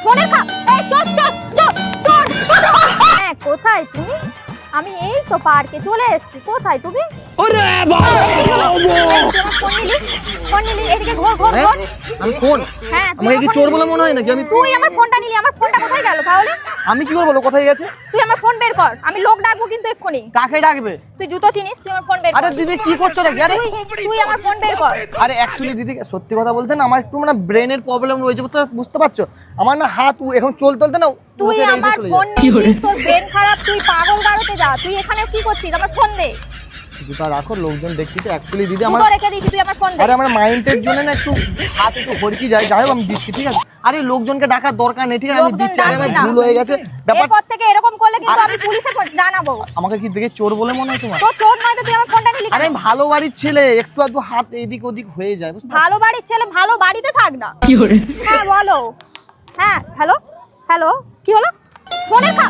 ফোনের খা এই চল চল চল চল। হ্যাঁ কোথায় তুমি? আমি এই তো পার্কে চলে এসেছি। কোথায় তুমি? আরে বাবা ফোন নিলি এদিকে ঘোর ঘোর ঘোর। আমি ফোন? হ্যাঁ আমাকে কি চোর বলে মনে হয় নাকি? আমি তুই আমার ফোনটা নিলি, আমার ফোনটা কোথায় গেল তাহলে? আমি কি করে বলবো কোথায় গেছে? তুই আমার ফোন বের কর, আমি লোক ডাকবো কিন্তু এক্ষুনি। কাকে ডাকবে? তুই জুতো চিনিস, তুই আমার ফোন বের কর। আরে দিদি কি করছো নাকি? আরে তুই আমার ফোন বের কর। আরে অ্যাকচুয়ালি দিদি সত্যি কথা বলতে না, আমার একটু মানে ব্রেনের প্রবলেম রয়েছে, বুঝতে পারছো? আমার না হাত এখন চলতে না তুই মুখে রেখে আমার চলে ফোন যায়। নিয়েছিস, তোর ব্রেন খারাপ, তুই পাগল গারোতে যা। তুই এখানে কি করছিস? আমার ফোন দে। জুতা রাখো, লোকজন দেখতেছে। অ্যাকচুয়ালি দিদি আমার জুতো রেখে দিয়েছি, তুই আমার ফোন দে। আরে আমার মাইন্ডের জন্য না একটু হাত একটু হড়কি যায়। যাই হোক আমি দিচ্ছি, ঠিক আছে? আরে লোকজনকে ডাকার দরকার নেই, ঠিক আছে? আমি লোকজন দিচ্ছি। আরে আমার ডাকবি না। ভুল হয়ে গেছে ব্যাপার। এরপর থেকে এরকম করলে কিন্তু আমি পুলিশে জানাবো। আমাকে কি দেখে চোর বলে মনে হয় তোমার? তো চোর নয় তো তুই আমার ফোনটা নিলি আরে কেন? আমি ভালো বাড়ির ছেলে, একটু আধটু হাত এদিক ওদিক হয়ে যায়, বুঝতে পারছো? ভালো বাড়ির ছেলে ভালো বাড়িতে থাক না। হ্যাঁ বলো। হ্যাঁ হ্যালো হ্যালো কি হলো? ফোনের খা